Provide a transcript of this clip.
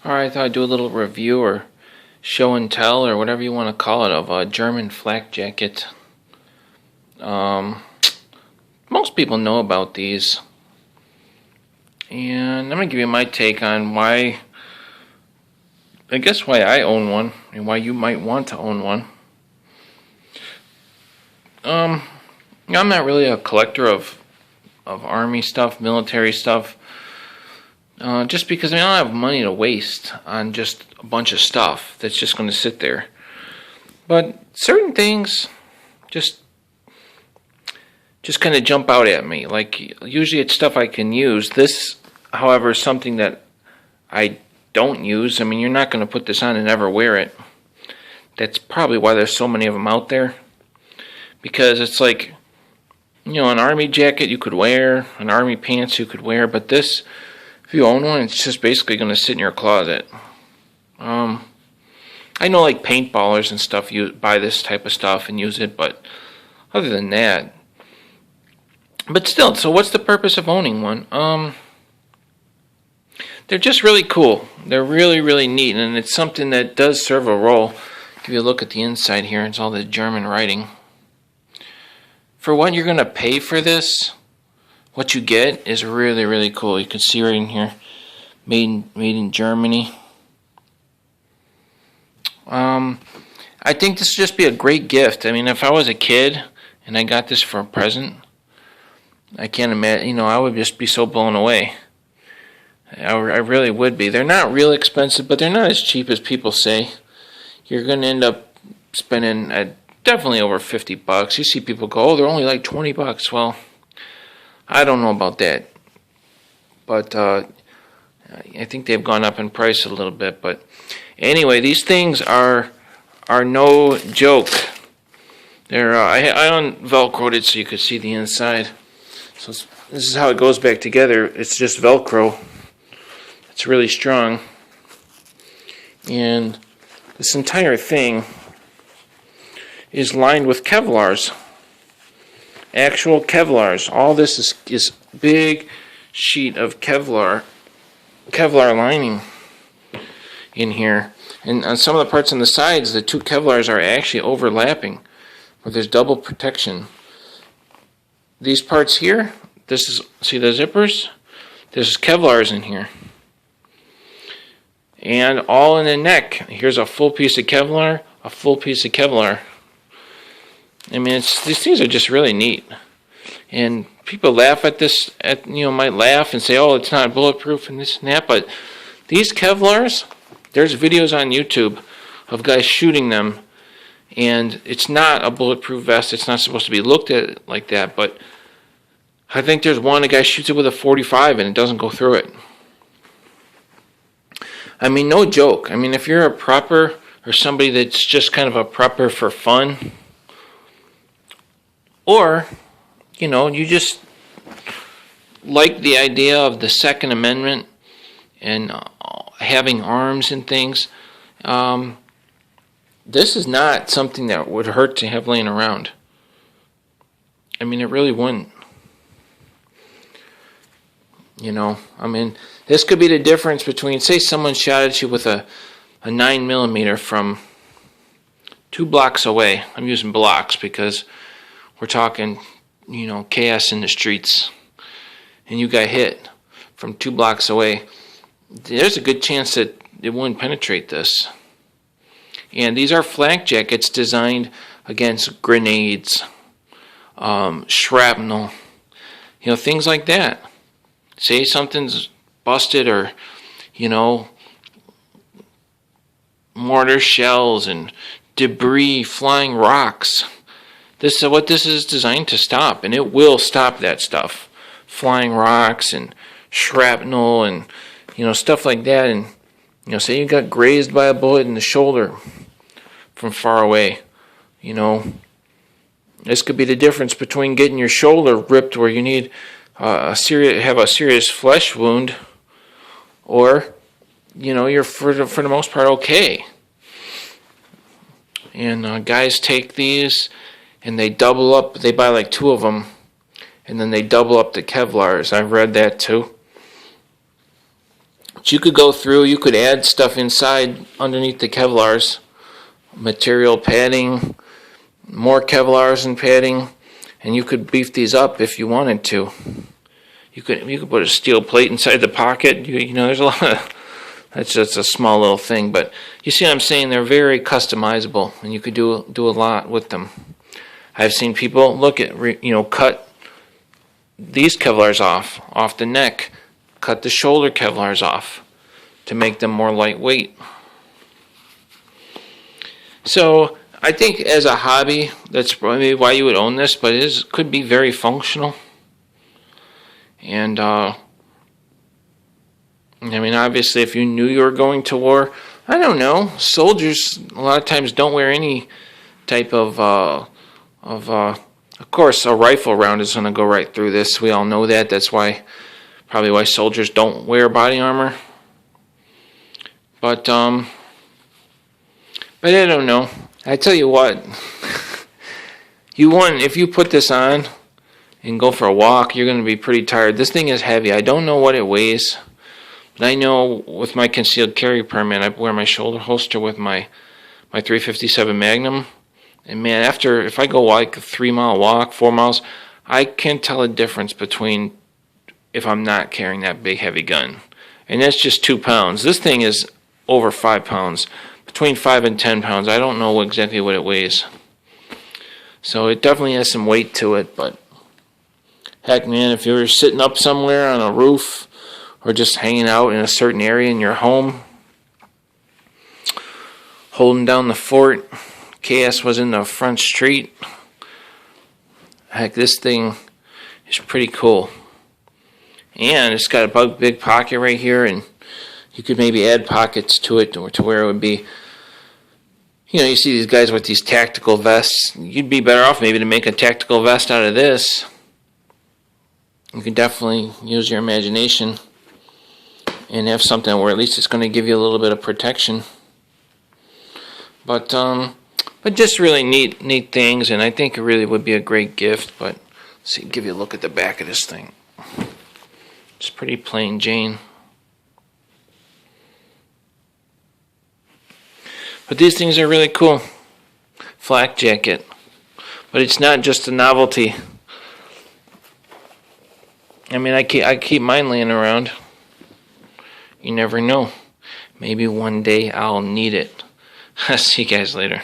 Alright, I thought I'd do a little review or show and tell or whatever you want to call it of a German flak jacket. Most people know about these. And I'm going to give you my take on why I own one and why you might want to own one. I'm not really a collector of army stuff, military stuff. Just because I don't have money to waste on just a bunch of stuff that's just going to sit there. But certain things just kind of jump out at me. Like, usually it's stuff I can use. This, however, is something that I don't use. I mean, you're not going to put this on and never wear it. That's probably why there's so many of them out there. Because it's like, you know, an army jacket you could wear, an army pants you could wear, but this, if you own one, it's just basically going to sit in your closet. I know like paintballers and stuff buy this type of stuff and use it, but other than that, but still, so what's the purpose of owning one? They're just really cool. They're really, really neat, and it's something that does serve a role. Give you a look at the inside here. It's all the German writing. For what you're going to pay for this, what you get is really, really cool. You can see right in here, made in Germany. I think this would just be a great gift. I mean, if I was a kid and I got this for a present, I can't imagine, you know, I would just be so blown away. I really would be. They're not real expensive, but they're not as cheap as people say. You're going to end up spending definitely over 50 bucks. You see people go, oh, they're only like 20 bucks. Well, I don't know about that. But I think they've gone up in price a little bit. But anyway, these things are no joke. They're I un-velcroed it so you could see the inside. So this is how it goes back together. It's just Velcro. It's really strong. And this entire thing is lined with Kevlars. Actual Kevlars. All this is big sheet of Kevlar lining in here. And on some of the parts on the sides, the two Kevlars are actually overlapping, where there's double protection. These parts here, see the zippers? There's Kevlars in here. And all in the neck. Here's a full piece of Kevlar, a full piece of Kevlar. I mean, these things are just really neat. And people laugh at this, might laugh and say, oh, it's not bulletproof and this and that. But these Kevlars, there's videos on YouTube of guys shooting them. And it's not a bulletproof vest. It's not supposed to be looked at like that. But I think there's one, a guy shoots it with a 45 and it doesn't go through it. I mean, no joke. I mean, if you're a prepper or somebody that's just kind of a prepper for fun, or, you know, you just like the idea of the Second Amendment and having arms and things, this is not something that would hurt to have laying around. I mean, it really wouldn't. You know, I mean, this could be the difference between, say someone shot at you with a 9mm from 2 blocks away. I'm using blocks because we're talking, you know, chaos in the streets. And you got hit from 2 blocks away. There's a good chance that it wouldn't penetrate this. And these are flak jackets designed against grenades, shrapnel, you know, things like that. Say something's busted or, you know, mortar shells and debris, flying rocks. This is what this is designed to stop, and it will stop that stuff. Flying rocks and shrapnel and, you know, stuff like that. And, you know, say you got grazed by a bullet in the shoulder from far away, you know. This could be the difference between getting your shoulder ripped where you need have a serious flesh wound, or, you know, you're for the most part okay. And guys take these and they double up. They buy like 2 of them, and then they double up the Kevlars. I've read that too. But you could go through, you could add stuff inside underneath the Kevlars, material, padding, more Kevlars and padding, and you could beef these up if you wanted to. You could put a steel plate inside the pocket. You know, there's a lot of, that's just a small little thing, but you see what I'm saying? They're very customizable, and you could do a lot with them. I've seen people look at, cut these Kevlars off the neck, cut the shoulder Kevlars off to make them more lightweight. So I think as a hobby, that's probably why you would own this, but it could be very functional. And I mean, obviously, if you knew you were going to war, I don't know. Soldiers a lot of times don't wear any type of course, a rifle round is going to go right through this. We all know that. That's probably why soldiers don't wear body armor. But I don't know. I tell you what, if you put this on and go for a walk, you're going to be pretty tired. This thing is heavy. I don't know what it weighs, but I know with my concealed carry permit, I wear my shoulder holster with my 357 Magnum. And man, if I go like a 3-mile walk, 4 miles, I can't tell a difference between if I'm not carrying that big heavy gun. And that's just 2 pounds. This thing is over 5 pounds. Between 5 and 10 pounds. I don't know exactly what it weighs. So it definitely has some weight to it, but heck man, if you were sitting up somewhere on a roof or just hanging out in a certain area in your home, holding down the fort, KS was in the front street, heck, this thing is pretty cool. And it's got a big pocket right here, and you could maybe add pockets to it to where it would be, you see these guys with these tactical vests. You'd be better off maybe to make a tactical vest out of this. You can definitely use your imagination and have something where at least it's going to give you a little bit of protection. But just really neat things, and I think it really would be a great gift. But let's see, give you a look at the back of this thing. It's pretty plain Jane. But these things are really cool. Flak jacket. But it's not just a novelty. I mean, I keep mine laying around. You never know. Maybe one day I'll need it. I'll see you guys later.